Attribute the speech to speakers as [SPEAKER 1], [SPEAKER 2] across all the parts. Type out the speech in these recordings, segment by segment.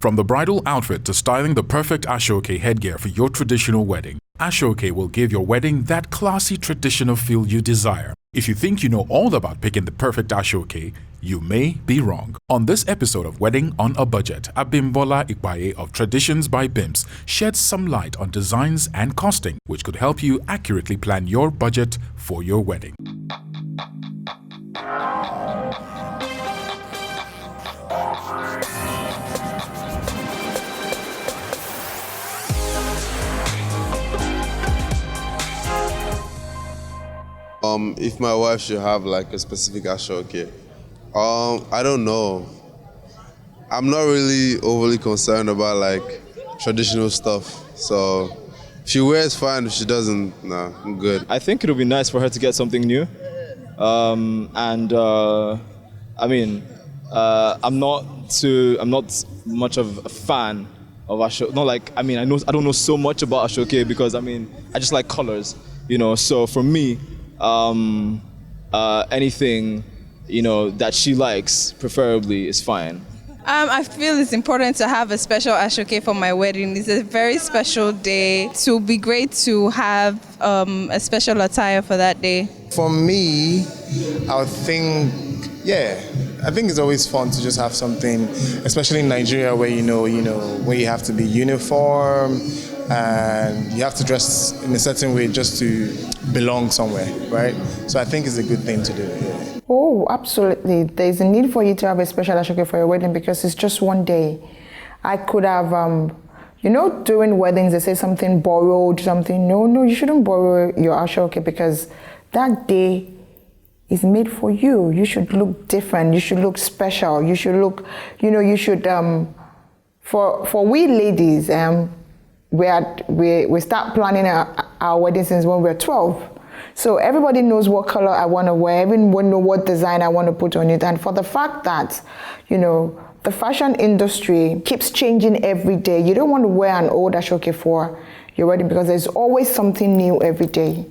[SPEAKER 1] From the bridal outfit to styling the perfect ASOOKE headgear for your traditional wedding, ASOOKE will give your wedding that classy traditional feel you desire. If you think you know all about picking the perfect ASOOKE, you may be wrong. On this episode of Wedding on a Budget, Abimbola Ipaye of Traditions by BIMS sheds some light on designs and costing, which could help you accurately plan your budget for your wedding.
[SPEAKER 2] If my wife should have like a specific ASOOKE, I don't know. I'm not really overly concerned about like traditional stuff. So if she wears, fine. If she doesn't, nah, I'm good.
[SPEAKER 3] I think it would be nice for her to get something new. I'm not much of a fan of ASOOKE. Not like, I don't know so much about ASOOKE because I just like colors, So for me, anything, that she likes, preferably, is fine.
[SPEAKER 4] I feel it's important to have a special ASOOKE for my wedding. It's a very special day. It will be great to have a special attire for that day.
[SPEAKER 5] For me, I think it's always fun to just have something, especially in Nigeria where where you have to be uniform and you have to dress in a certain way just to belong somewhere, right? So I think it's a good thing to do. Yeah.
[SPEAKER 6] Oh, absolutely. There's a need for you to have a special ASOOKE for your wedding because it's just one day. I could have, during weddings they say something borrowed, something. No, you shouldn't borrow your ASOOKE because that day is made for you. You should look different. You should look special. You should look, for we ladies, we start planning our wedding since when we're 12. So everybody knows what color I want to wear, everyone knows what design I want to put on it. And for the fact that, the fashion industry keeps changing every day, you don't want to wear an old ASOOKE for your wedding because there's always something new every day.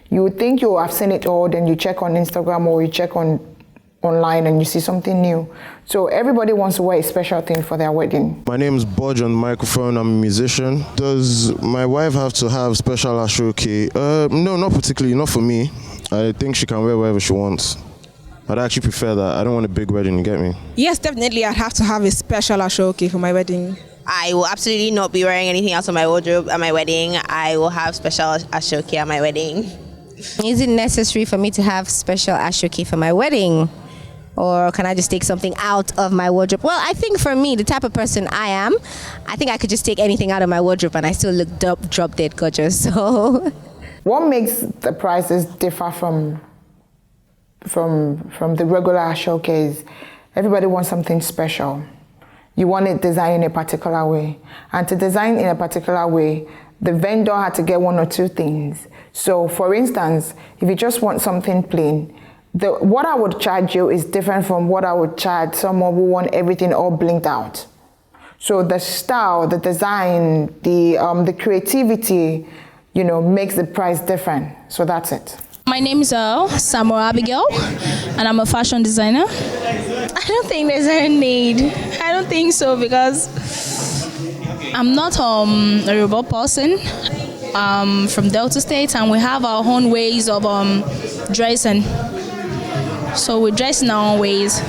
[SPEAKER 6] You would think you have seen it all, then you check on Instagram or you check online and you see something new. So everybody wants to wear a special thing for their wedding.
[SPEAKER 7] My name is Bodge on the microphone. I'm a musician. Does my wife have to have special ASOOKE? No, not particularly, not for me. I think she can wear whatever she wants. I'd actually prefer that. I don't want a big wedding, you get me?
[SPEAKER 8] Yes, definitely I'd have to have a special ASOOKE for my wedding.
[SPEAKER 9] I will absolutely not be wearing anything else on my wardrobe at my wedding. I will have special ASOOKE at my wedding.
[SPEAKER 10] Is it necessary for me to have special ASOOKE for my wedding? Or can I just take something out of my wardrobe? Well, I think for me, the type of person I am, I think I could just take anything out of my wardrobe and I still look drop dead gorgeous. So,
[SPEAKER 6] what makes the prices differ from the regular ASOOKE is everybody wants something special. You want it designed in a particular way. And to design in a particular way, the vendor had to get one or two things. So for instance, if you just want something plain, what I would charge you is different from what I would charge someone who want everything all blinked out. So the style, the design, the creativity, makes the price different. So that's it.
[SPEAKER 11] My name is Samuel Abigail, and I'm a fashion designer. I don't think there's any need. I don't think so because I'm not a Yoruba person. From Delta State, and we have our own ways of dressing. So we dress in our own ways.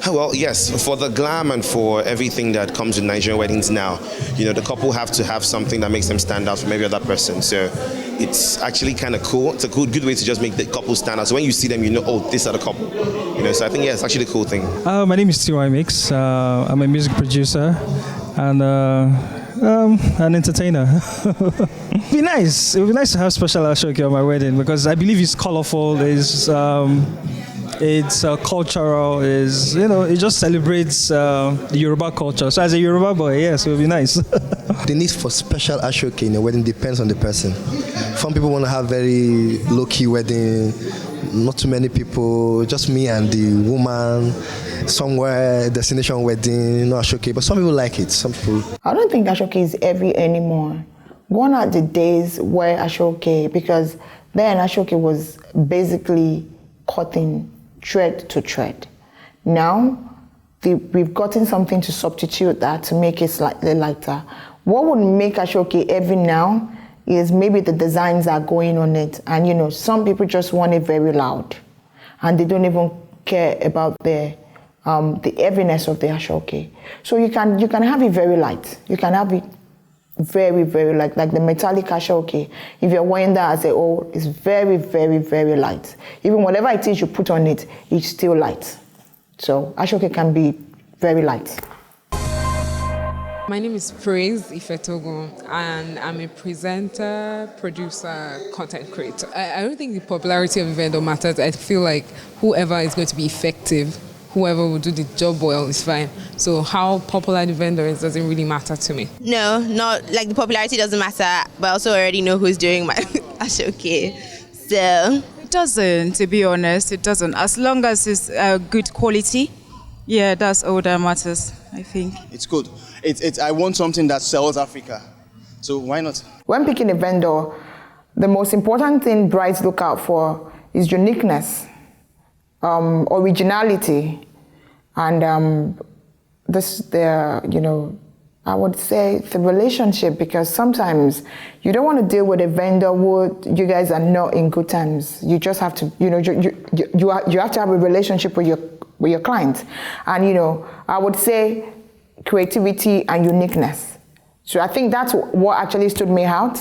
[SPEAKER 12] Well, yes, for the glam and for everything that comes with Nigerian weddings now, the couple have to have something that makes them stand out from every other person. So it's actually kind of cool. It's a good way to just make the couple stand out. So when you see them, these are the couple. So I think, it's actually a cool thing.
[SPEAKER 13] My name is T.Y. Mix. I'm a music producer and an entertainer. It'd be nice. It would be nice to have special ASOOKE on my wedding because I believe it's colorful. It's cultural. It just celebrates the Yoruba culture. So as a Yoruba boy, yes, it would be nice.
[SPEAKER 14] The need for special ASOOKE in a wedding depends on the person. Some people want to have very low-key wedding, not too many people, just me and the woman, somewhere, destination wedding, no ASOOKE, but some people like it. Some people.
[SPEAKER 6] I don't think ASOOKE is every anymore. Gone are the days where ASOOKE, because then ASOOKE was basically cutting thread to thread. Now, we've gotten something to substitute that to make it slightly lighter. What would make ASOOKE heavy now is maybe the designs are going on it, and some people just want it very loud, and they don't even care about the heaviness of the ASOOKE. So you can have it very light. You can have it very, very light, like the metallic ASOOKE. If you're wearing that as a whole, it's very, very, very light. Even whatever it is you put on it, it's still light. So ASOOKE can be very light.
[SPEAKER 15] My name is Praise Ifetogun, and I'm a presenter, producer, content creator. I don't think the popularity of a vendor matters. I feel like whoever is going to be effective, whoever will do the job well is fine. So how popular the vendor is doesn't really matter to me.
[SPEAKER 9] No, not like the popularity doesn't matter, but I also already know who's doing my ASOOKE. So
[SPEAKER 16] it doesn't, to be honest, it doesn't. As long as it's good quality, yeah, that's all that matters, I think.
[SPEAKER 17] It's good. I want something that sells Africa, so why not?
[SPEAKER 6] When picking a vendor, the most important thing brides look out for is uniqueness, originality, and I would say the relationship, because sometimes you don't want to deal with a vendor who you guys are not in good terms. You just have to, you have to have a relationship with your client, and I would say creativity and uniqueness. So I think that's what actually stood me out,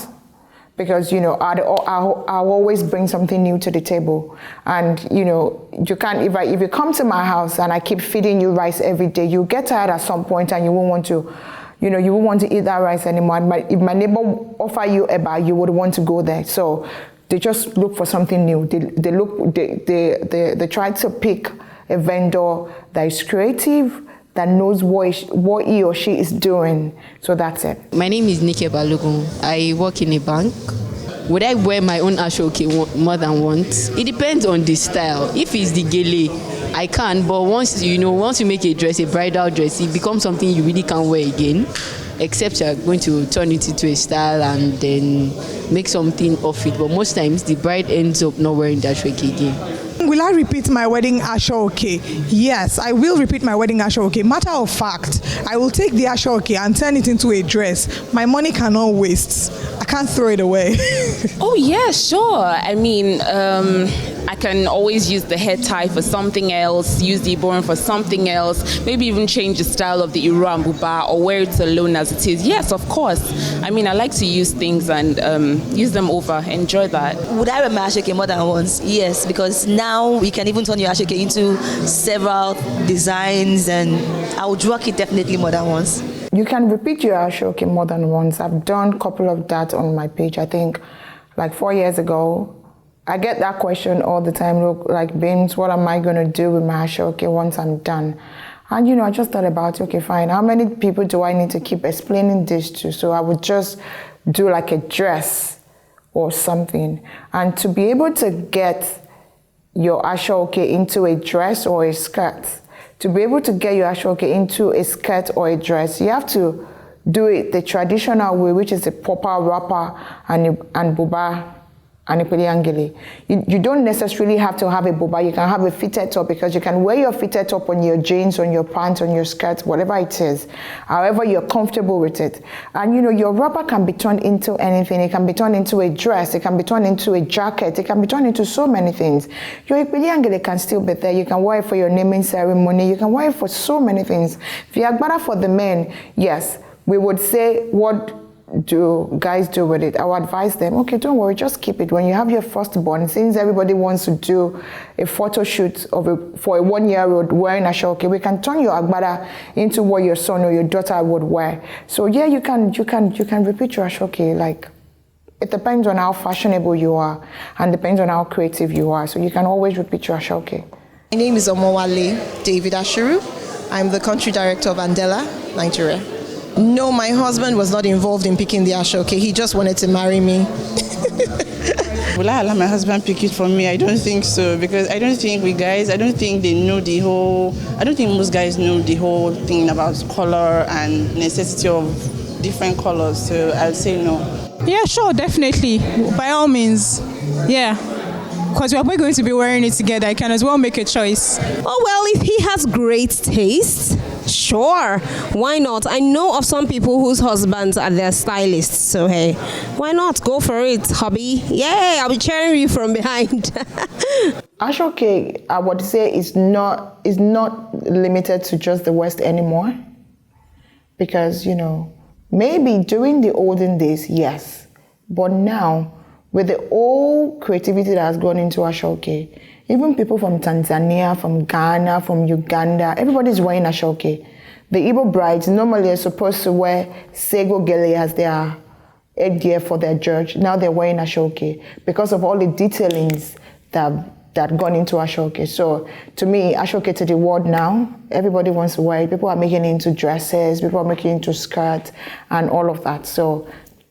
[SPEAKER 6] because I'll always bring something new to the table, and you can't, if you come to my house and I keep feeding you rice every day, you get tired at some point and you won't want to, you won't want to eat that rice anymore. But if my neighbor offer you a bar, you would want to go there. So they just look for something new. They try to pick a vendor that is creative, that knows what he or she is doing. So that's it.
[SPEAKER 18] My name is Nike Balogun. I work in a bank. Would I wear my own ASOOKE more than once? It depends on the style. If it's the gele, I can, but once you make a dress, a bridal dress, it becomes something you really can't wear again, except you're going to turn it into a style and then make something of it. But most times, the bride ends up not wearing that ASOOKE again.
[SPEAKER 19] Will I repeat my wedding ASOOKE? Yes, I will repeat my wedding ASOOKE. Matter of fact, I will take the ASOOKE and turn it into a dress. My money cannot waste. I can't throw it away.
[SPEAKER 20] Oh yeah, sure. I mean, I can always use the head tie for something else, use the iborin for something else, maybe even change the style of the Iru and Buba or wear it alone as it is. Yes, of course. I mean, I like to use things and use them over, enjoy that.
[SPEAKER 21] Would I wear my ASOOKE more than once? Yes, because now you can even turn your ASOOKE into several designs, and I would rock it definitely more than once.
[SPEAKER 6] You can repeat your ASOOKE more than once. I've done a couple of that on my page. I think like 4 years ago, I get that question all the time. Look, like, Beams, what am I going to do with my ASOOKE once I'm done? And I just thought about, okay, fine, how many people do I need to keep explaining this to? So I would just do like a dress or something. And to be able to get your ASOOKE into a dress or a skirt, to be able to get your ASOOKE into a skirt or a dress, you have to do it the traditional way, which is a proper wrapper and buba and a peliangele. You don't necessarily have to have a buba. You can have a fitted top, because you can wear your fitted top on your jeans, on your pants, on your skirt, whatever it is, however you're comfortable with it. And your wrapper can be turned into anything. It can be turned into a dress. It can be turned into a jacket. It can be turned into so many things. Your peliangele can still be there. You can wear it for your naming ceremony. You can wear it for so many things. Fiagbara for the men, yes, we would say, what do guys do with it? I would advise them, okay, don't worry, just keep it. When you have your firstborn, since everybody wants to do a photo shoot for a 1-year-old wearing ASOOKE, we can turn your agbada into what your son or your daughter would wear. So yeah, you can repeat your ASOOKE. Like, it depends on how fashionable you are and depends on how creative you are. So you can always repeat your ASOOKE.
[SPEAKER 22] My name is Omowale David Ashiru. I'm the country director of Andela, Nigeria. No, my husband was not involved in picking the ASOOKE. He just wanted to marry me.
[SPEAKER 23] Will I allow my husband pick it for me? I don't think so, because I don't think I don't think they know I don't think most guys know the whole thing about color and necessity of different colors. So I'll say no.
[SPEAKER 8] Yeah, sure, definitely. By all means, yeah.
[SPEAKER 11] Because we're going to be wearing it together. I can as well make a choice.
[SPEAKER 1] Oh, well, if he has great taste, sure. Why not? I know of some people whose husbands are their stylists. So, hey, why not? Go for it, hubby. Yay, I'll be cheering you from behind.
[SPEAKER 6] ASOOKE, I would say, is not limited to just the West anymore. Because, maybe during the olden days, yes. But now, with the old creativity that has gone into ASOOKE, even people from Tanzania, from Ghana, from Uganda, everybody's wearing ASOOKE. The Igbo brides normally are supposed to wear Sego Gele as their headgear for their church. Now they're wearing ASOOKE because of all the detailings that gone into ASOOKE. So to me, ASOOKE to the world now, everybody wants to wear it. People are making it into dresses, people are making it into skirts and all of that. So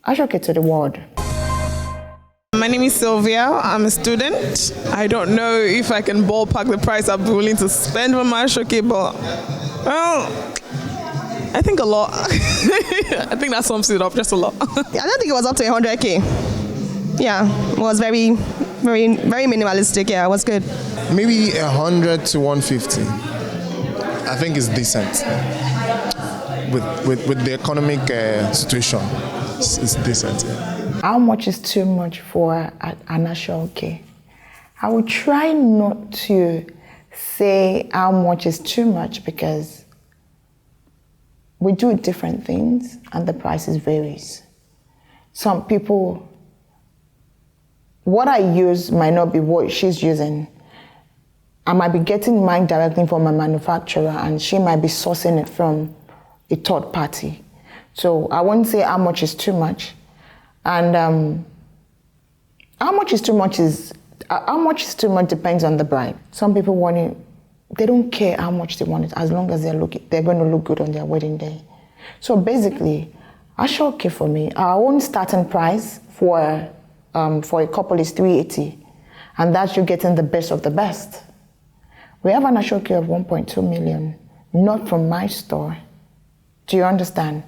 [SPEAKER 6] ASOOKE to the world.
[SPEAKER 2] My name is Sylvia. I'm a student. I don't know if I can ballpark the price I'll be willing to spend on my ASOOKE, but well, I think a lot. I think that sums it up, just a lot.
[SPEAKER 22] I don't think it was up to 100K. Yeah, it was very, very, very minimalistic. Yeah, it was good.
[SPEAKER 5] Maybe 100 to 150. I think it's decent. With the economic situation, it's decent. Yeah.
[SPEAKER 6] How much is too much for an ASOOKE? I will try not to say how much is too much because we do different things and the prices varies. Some people, what I use might not be what she's using. I might be getting mine directly from a manufacturer and she might be sourcing it from a third party. So I won't say how much is too much. And how much is too much depends on the bride. Some people want it, they don't care how much they want it as long as they're going to look good on their wedding day. So basically, ASOOKE for me, our own starting price for a couple is 380, and that's you getting the best of the best. We have an ASOOKE of 1.2 million, not from my store. Do you understand?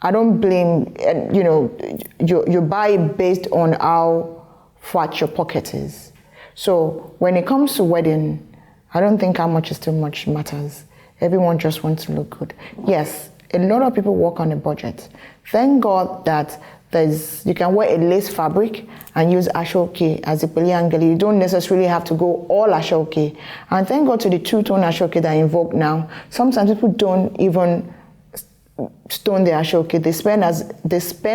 [SPEAKER 6] I don't blame, you buy it based on how fat your pocket is. So when it comes to wedding, I don't think how much is too much matters. Everyone just wants to look good. Yes, a lot of people work on a budget. Thank God that you can wear a lace fabric and use ASOOKE as a polyangeli. You don't necessarily have to go all ASOOKE. And thank God to the two-tone ASOOKE that are invoked now. Sometimes people don't even stone their ASOOKE. They spend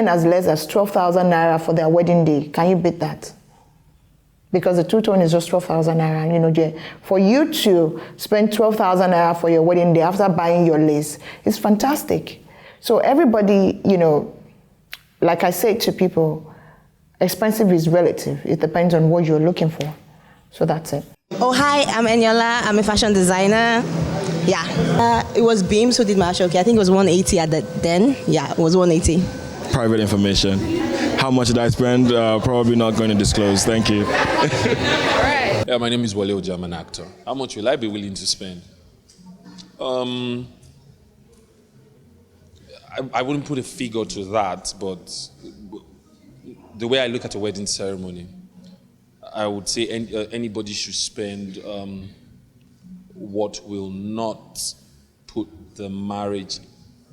[SPEAKER 6] as less as 12,000 naira for their wedding day. Can you beat that? Because the two-tone is just 12,000 naira. For you to spend 12,000 naira for your wedding day after buying your lace, it's fantastic. So everybody, like I say to people, expensive is relative. It depends on what you're looking for. So that's it.
[SPEAKER 21] Oh, hi, I'm Eniola. I'm a fashion designer. Yeah. It was Beams who did my ASOOKE. I think it was 180 at that then. Yeah, it was 180.
[SPEAKER 3] Private information. How much did I spend? Probably not going to disclose. Thank you.
[SPEAKER 24] Yeah, my name is Wale Oja, I'm an actor. How much will I be willing to spend? I wouldn't put a figure to that, but the way I look at a wedding ceremony, I would say anybody should spend what will not put the marriage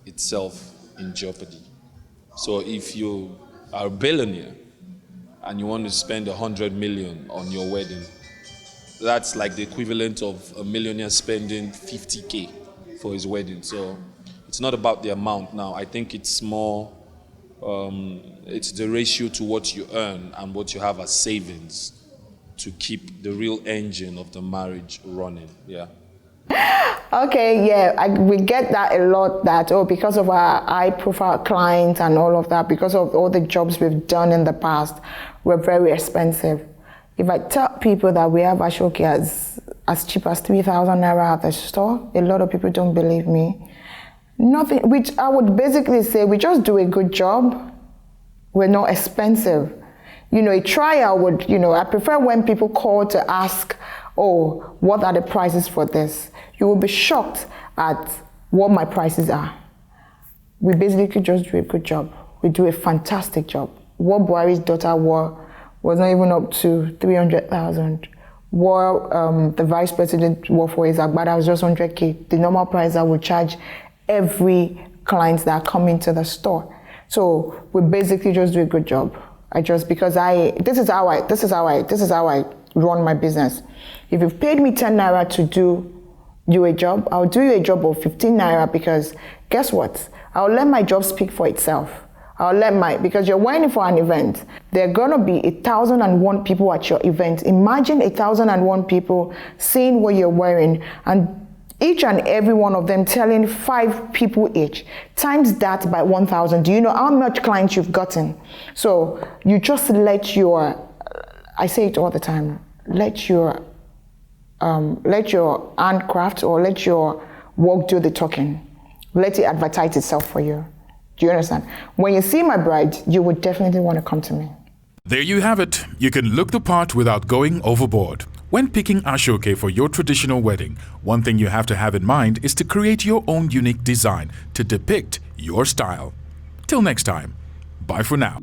[SPEAKER 24] itself in jeopardy. So if you are a billionaire and you want to spend 100 million on your wedding, that's like the equivalent of a millionaire spending 50K for his wedding. So it's not about the amount now. I think it's more, it's the ratio to what you earn and what you have as savings to keep the real engine of the marriage running. Yeah.
[SPEAKER 6] Okay, yeah, we get that a lot, that, because of our high-profile clients and all of that, because of all the jobs we've done in the past, we're very expensive. If I tell people that we have ASOOKE as cheap as 3,000 naira at the store, a lot of people don't believe me. Nothing, which I would basically say, we just do a good job. We're not expensive. A trial would, I prefer when people call to ask, what are the prices for this? You will be shocked at what my prices are. We basically just do a good job. We do a fantastic job. What Buhari's daughter wore was not even up to 300,000. What the vice president worked for is Agbada was just 100K. The normal price I would charge every client that come into the store. So we basically just do a good job. This is how I run my business. If you've paid me 10 naira to do you a job, I'll do you a job of 15 naira because guess what? I'll let my job speak for itself. Because you're whining for an event. There are gonna be 1,001 people at your event. Imagine 1,001 people seeing what you're wearing and each and every one of them telling 5 people each. Times that by 1,000. Do you know how much clients you've gotten? So you just let your, I say it all the time, let your handcraft or let your work do the talking. Let it advertise itself for you. Do you understand? When you see my bride, you would definitely want to come to me.
[SPEAKER 4] There you have it. You can look the part without going overboard. When picking ASOOKE for your traditional wedding, one thing you have to have in mind is to create your own unique design to depict your style. Till next time, bye for now.